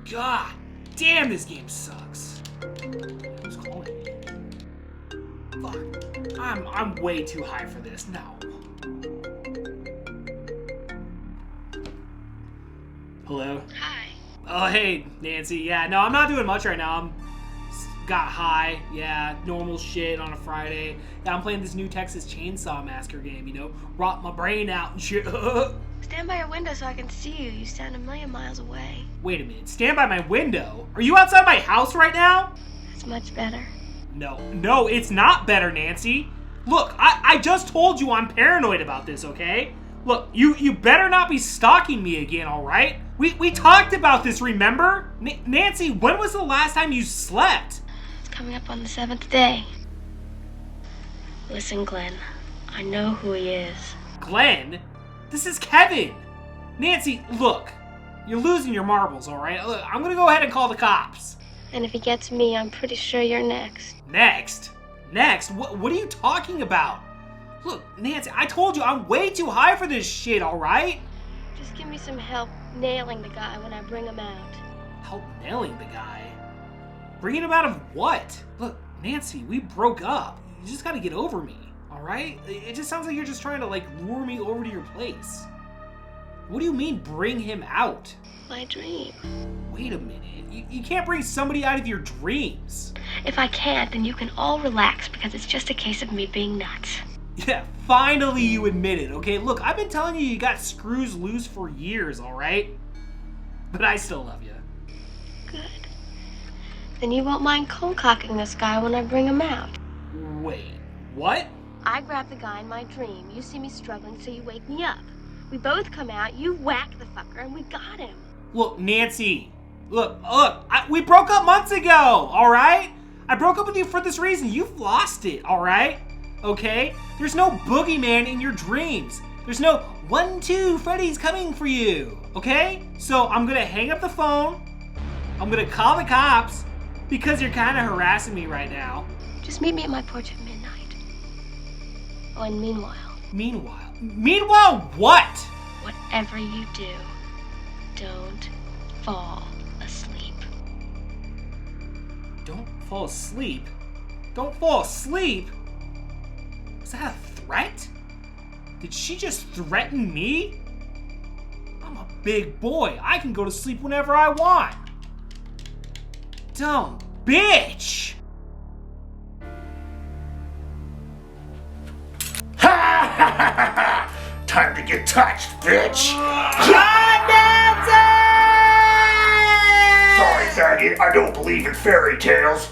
God damn, this game sucks. Who's calling me? Fuck. I'm way too high for this. No. Hello? Hi. Oh, hey, Nancy. Yeah, no, I'm not doing much right now. Got high. Yeah, normal shit on a Friday. Yeah, I'm playing this new Texas Chainsaw Massacre game, you know? Rot my brain out and shit. Stand by your window so I can see you. You sound a million miles away. Wait a minute. Stand by my window? Are you outside my house right now? That's much better. No, it's not better, Nancy. Look, I just told you I'm paranoid about this, okay? Look, you better not be stalking me again, alright? We talked about this, remember? Nancy, when was the last time you slept? It's coming up on the 7th day. Listen, Glenn, I know who he is. Glenn? This is Kevin. Nancy, look, you're losing your marbles, alright? Look, I'm gonna go ahead and call the cops. And if he gets me, I'm pretty sure you're next. Next? What are you talking about? Look, Nancy, I told you I'm way too high for this shit, alright? Just give me some help nailing the guy when I bring him out. Help nailing the guy? Bringing him out of what? Look, Nancy, we broke up. You just gotta get over me, alright? It just sounds like you're just trying to, lure me over to your place. What do you mean, bring him out? My dream. Wait a minute. You can't bring somebody out of your dreams. If I can't, then you can all relax because it's just a case of me being nuts. Yeah, finally you admit it, okay? Look, I've been telling you got screws loose for years, alright? But I still love you. Good. Then you won't mind cold-cocking this guy when I bring him out. Wait, what? I grab the guy in my dream. You see me struggling, so you wake me up. We both come out, you whack the fucker, and we got him. Look, Nancy. Look, we broke up months ago, alright? I broke up with you for this reason. You've lost it, alright? Okay? There's no boogeyman in your dreams. There's no 1, 2, Freddy's coming for you. Okay? So I'm gonna hang up the phone. I'm gonna call the cops because you're kind of harassing me right now. Just meet me at my porch at midnight. Oh, and meanwhile. Meanwhile what? Whatever you do, don't fall asleep. Don't fall asleep? Don't fall asleep? Was that a threat? Did she just threaten me? I'm a big boy. I can go to sleep whenever I want. Dumb bitch! Time to get touched, bitch! Sorry, faggot, I don't believe in fairy tales.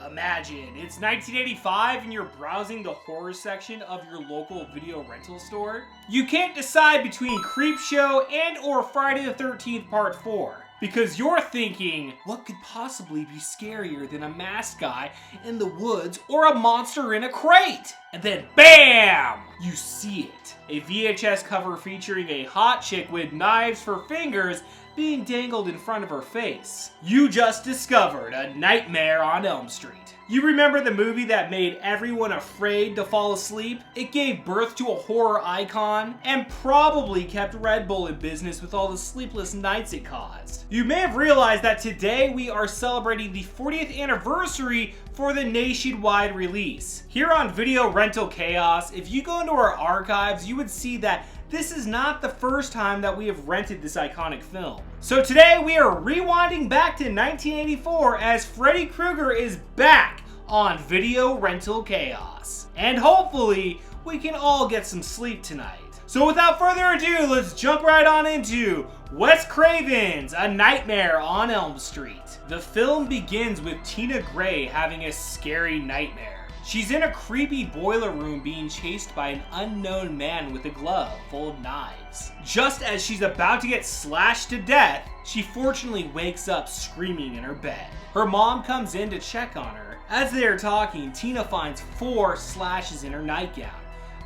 Imagine, it's 1985 and you're browsing the horror section of your local video rental store. You can't decide between Creepshow and or Friday the 13th Part 4. Because you're thinking, what could possibly be scarier than a masked guy in the woods or a monster in a crate? And then BAM! You see it. A VHS cover featuring a hot chick with knives for fingers being dangled in front of her face. You just discovered A Nightmare on Elm Street. You remember the movie that made everyone afraid to fall asleep? It gave birth to a horror icon and probably kept Red Bull in business with all the sleepless nights it caused. You may have realized that today we are celebrating the 40th anniversary for the nationwide release. Here on Video Rental Chaos, if you go into our archives, you would see that this is not the first time that we have rented this iconic film. So today we are rewinding back to 1984 as Freddy Krueger is back on Video Rental Chaos. And hopefully we can all get some sleep tonight. So without further ado, let's jump right on into Wes Craven's A Nightmare on Elm Street. The film begins with Tina Gray having a scary nightmare. She's in a creepy boiler room being chased by an unknown man with a glove full of knives. Just as she's about to get slashed to death, she fortunately wakes up screaming in her bed. Her mom comes in to check on her. As they are talking, Tina finds 4 slashes in her nightgown,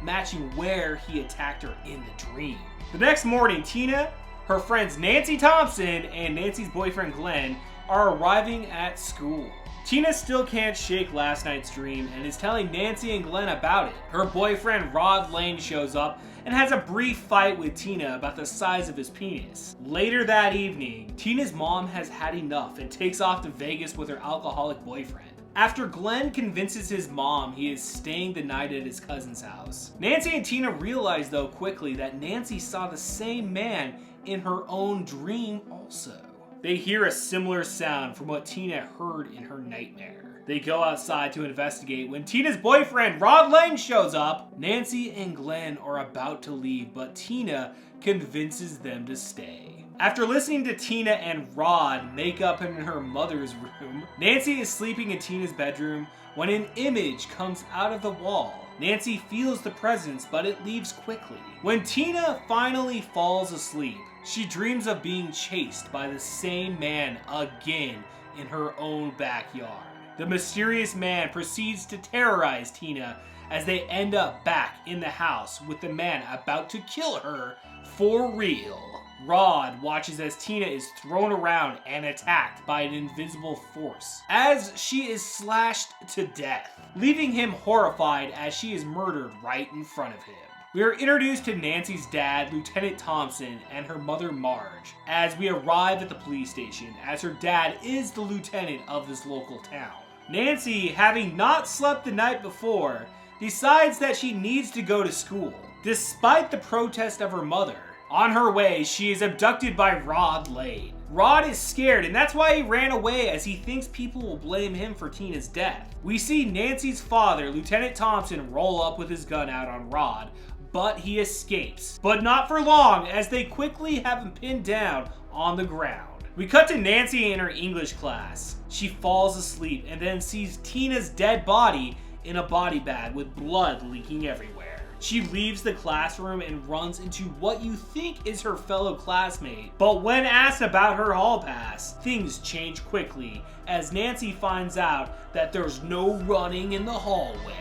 matching where he attacked her in the dream. The next morning, Tina Her friends Nancy Thompson and Nancy's boyfriend Glenn are arriving at school. Tina still can't shake last night's dream and is telling Nancy and Glenn about it. Her boyfriend Rod Lane shows up and has a brief fight with Tina about the size of his penis. Later that evening, Tina's mom has had enough and takes off to Vegas with her alcoholic boyfriend. After Glenn convinces his mom he is staying the night at his cousin's house. Nancy and Tina realize though quickly that Nancy saw the same man in her own dream also. They hear a similar sound from what Tina heard in her nightmare. They go outside to investigate when Tina's boyfriend Rod Lane shows up. Nancy and Glenn are about to leave, but Tina convinces them to stay. After listening to Tina and Rod make up in her mother's room, Nancy is sleeping in Tina's bedroom when an image comes out of the wall. Nancy feels the presence, but it leaves quickly. When Tina finally falls asleep, she dreams of being chased by the same man again in her own backyard. The mysterious man proceeds to terrorize Tina as they end up back in the house with the man about to kill her for real. Rod watches as Tina is thrown around and attacked by an invisible force as she is slashed to death, leaving him horrified as she is murdered right in front of him. We are introduced to Nancy's dad, Lieutenant Thompson, and her mother, Marge, as we arrive at the police station, as her dad is the lieutenant of this local town. Nancy, having not slept the night before, decides that she needs to go to school, despite the protest of her mother. On her way, she is abducted by Rod Lane. Rod is scared, and that's why he ran away, as he thinks people will blame him for Tina's death. We see Nancy's father, Lieutenant Thompson, roll up with his gun out on Rod, but he escapes. But not for long, as they quickly have him pinned down on the ground. We cut to Nancy in her English class. She falls asleep and then sees Tina's dead body in a body bag with blood leaking everywhere. She leaves the classroom and runs into what you think is her fellow classmate. But when asked about her hall pass, things change quickly as Nancy finds out that there's no running in the hallway.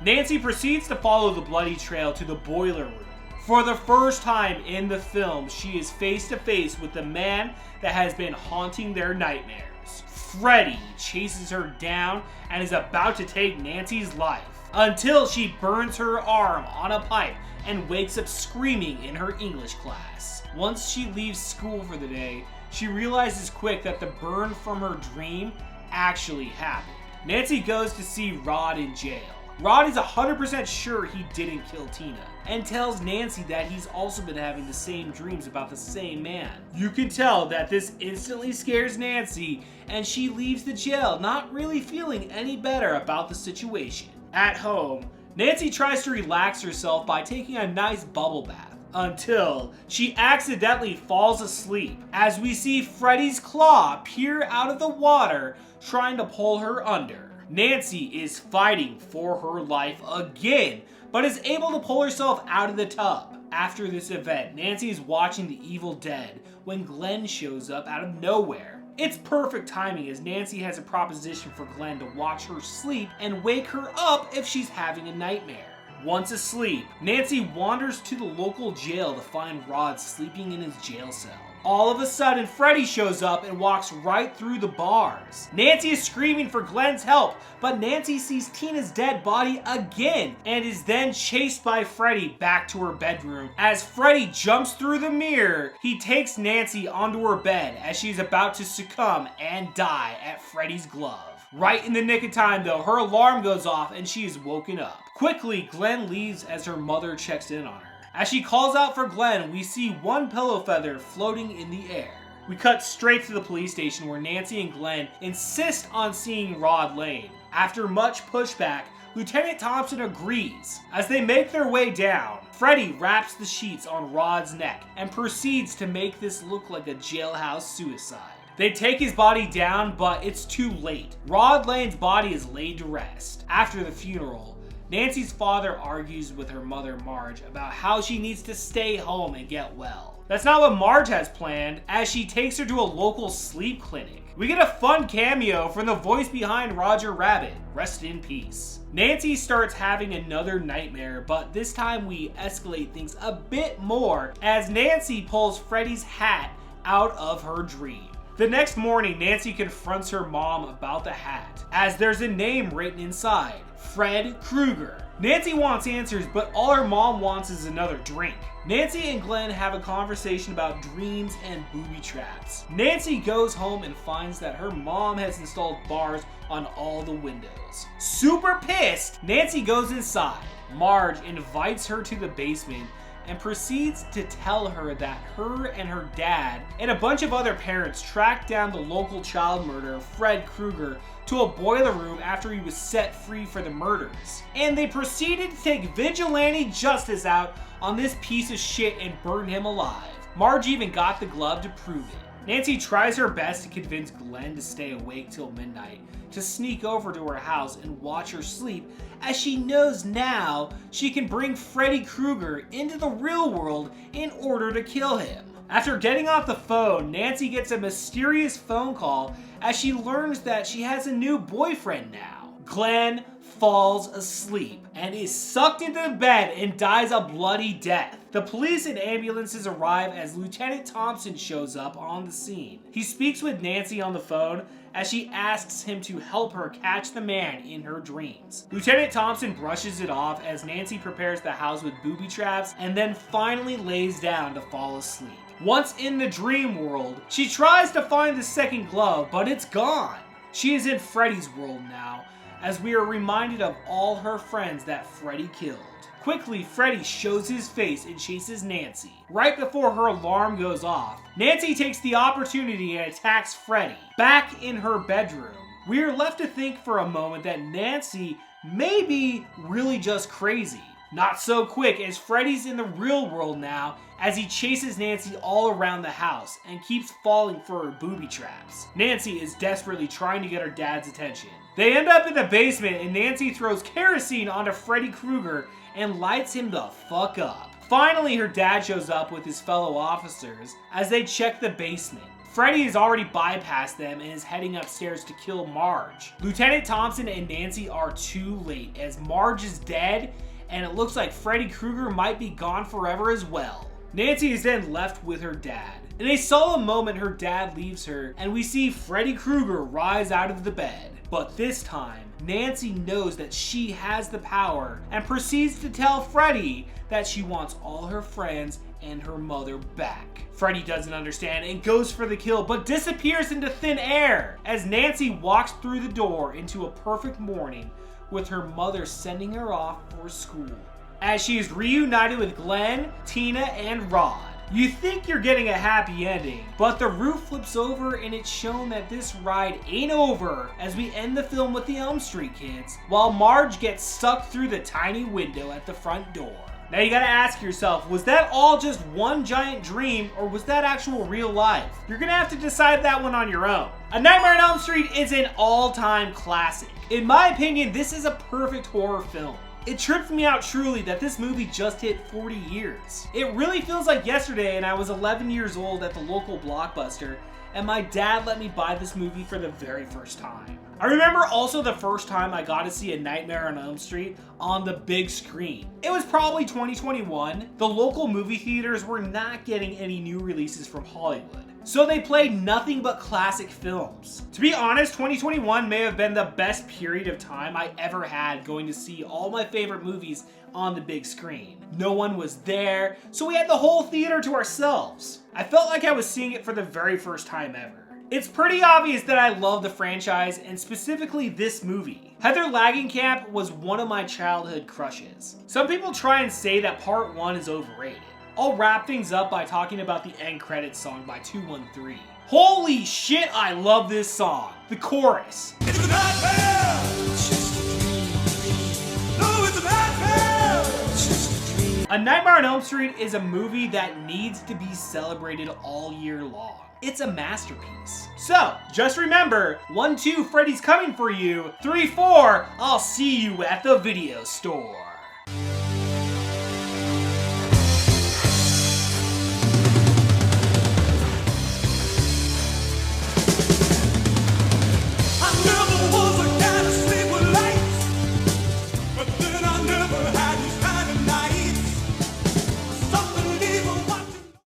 Nancy proceeds to follow the bloody trail to the boiler room. For the first time in the film, she is face to face with the man that has been haunting their nightmares. Freddy chases her down and is about to take Nancy's life, until she burns her arm on a pipe and wakes up screaming in her English class. Once she leaves school for the day, she realizes quick that the burn from her dream actually happened. Nancy goes to see Rod in jail. Rod is 100% sure he didn't kill Tina, and tells Nancy that he's also been having the same dreams about the same man. You can tell that this instantly scares Nancy, and she leaves the jail not really feeling any better about the situation. At home, Nancy tries to relax herself by taking a nice bubble bath, until she accidentally falls asleep, as we see Freddy's claw peer out of the water trying to pull her under. Nancy is fighting for her life again, but is able to pull herself out of the tub. After this event, Nancy is watching The Evil Dead when Glenn shows up out of nowhere. It's perfect timing, as Nancy has a proposition for Glenn to watch her sleep and wake her up if she's having a nightmare. Once asleep, Nancy wanders to the local jail to find Rod sleeping in his jail cell. All of a sudden, Freddy shows up and walks right through the bars. Nancy is screaming for Glenn's help, but Nancy sees Tina's dead body again and is then chased by Freddy back to her bedroom. As Freddy jumps through the mirror, he takes Nancy onto her bed as she is about to succumb and die at Freddy's glove. Right in the nick of time though, her alarm goes off and she is woken up. Quickly, Glenn leaves as her mother checks in on her. As she calls out for Glenn, we see one pillow feather floating in the air. We cut straight to the police station where Nancy and Glenn insist on seeing Rod Lane. After much pushback, Lieutenant Thompson agrees. As they make their way down, Freddy wraps the sheets on Rod's neck and proceeds to make this look like a jailhouse suicide. They take his body down, but it's too late. Rod Lane's body is laid to rest. After the funeral, Nancy's father argues with her mother Marge about how she needs to stay home and get well. That's not what Marge has planned, as she takes her to a local sleep clinic. We get a fun cameo from the voice behind Roger Rabbit. Rest in peace. Nancy starts having another nightmare, but this time we escalate things a bit more as Nancy pulls Freddy's hat out of her dream. The next morning, Nancy confronts her mom about the hat, as there's a name written inside, Fred Kruger. Nancy wants answers, but all her mom wants is another drink. Nancy and Glenn have a conversation about dreams and booby traps. Nancy goes home and finds that her mom has installed bars on all the windows. Super pissed, Nancy goes inside. Marge invites her to the basement and proceeds to tell her that her and her dad and a bunch of other parents tracked down the local child murderer Fred Kruger to a boiler room after he was set free for the murders. And they proceeded to take vigilante justice out on this piece of shit and burn him alive. Marge even got the glove to prove it. Nancy tries her best to convince Glenn to stay awake till midnight to sneak over to her house and watch her sleep, as she knows now she can bring Freddy Krueger into the real world in order to kill him. After getting off the phone, Nancy gets a mysterious phone call as she learns that she has a new boyfriend now. Glenn falls asleep and is sucked into the bed and dies a bloody death. The police and ambulances arrive as Lieutenant Thompson shows up on the scene. He speaks with Nancy on the phone as she asks him to help her catch the man in her dreams. Lieutenant Thompson brushes it off as Nancy prepares the house with booby traps and then finally lays down to fall asleep. Once in the dream world, she tries to find the second glove, but it's gone. She is in Freddy's world now, as we are reminded of all her friends that Freddy killed. Quickly, Freddy shows his face and chases Nancy. Right before her alarm goes off, Nancy takes the opportunity and attacks Freddy. Back in her bedroom, we are left to think for a moment that Nancy may be really just crazy. Not so quick, as Freddy's in the real world now as he chases Nancy all around the house and keeps falling for her booby traps. Nancy is desperately trying to get her dad's attention. They end up in the basement and Nancy throws kerosene onto Freddy Krueger and lights him the fuck up. Finally, her dad shows up with his fellow officers as they check the basement. Freddy has already bypassed them and is heading upstairs to kill Marge. Lieutenant Thompson and Nancy are too late as Marge is dead and it looks like Freddy Krueger might be gone forever as well. Nancy is then left with her dad. In a solemn moment, her dad leaves her and we see Freddy Krueger rise out of the bed. But this time, Nancy knows that she has the power and proceeds to tell Freddy that she wants all her friends and her mother back. Freddy doesn't understand and goes for the kill, but disappears into thin air as Nancy walks through the door into a perfect morning with her mother sending her off for school. As she is reunited with Glenn, Tina, and Rod. You think you're getting a happy ending, but the roof flips over and it's shown that this ride ain't over as we end the film with the Elm Street kids, while Marge gets sucked through the tiny window at the front door. Now you gotta ask yourself, was that all just one giant dream or was that actual real life? You're gonna have to decide that one on your own. A Nightmare on Elm Street is an all-time classic. In my opinion, this is a perfect horror film. It trips me out truly that this movie just hit 40 years. It really feels like yesterday and I was 11 years old at the local Blockbuster and my dad let me buy this movie for the very first time. I remember also the first time I got to see A Nightmare on Elm Street on the big screen. It was probably 2021. The local movie theaters were not getting any new releases from Hollywood, so they played nothing but classic films. To be honest, 2021 may have been the best period of time I ever had going to see all my favorite movies on the big screen. No one was there, so we had the whole theater to ourselves. I felt like I was seeing it for the very first time ever. It's pretty obvious that I love the franchise and specifically this movie. Heather Langenkamp was one of my childhood crushes. Some people try and say that part 1 is overrated. I'll wrap things up by talking about the end credits song by 213. Holy shit, I love this song. The chorus. It's a nightmare. It's just a dream. No, it's a nightmare. It's just a dream. A Nightmare on Elm Street is a movie that needs to be celebrated all year long. It's a masterpiece. So, just remember, 1, 2, Freddy's coming for you. 3, 4, I'll see you at the video store.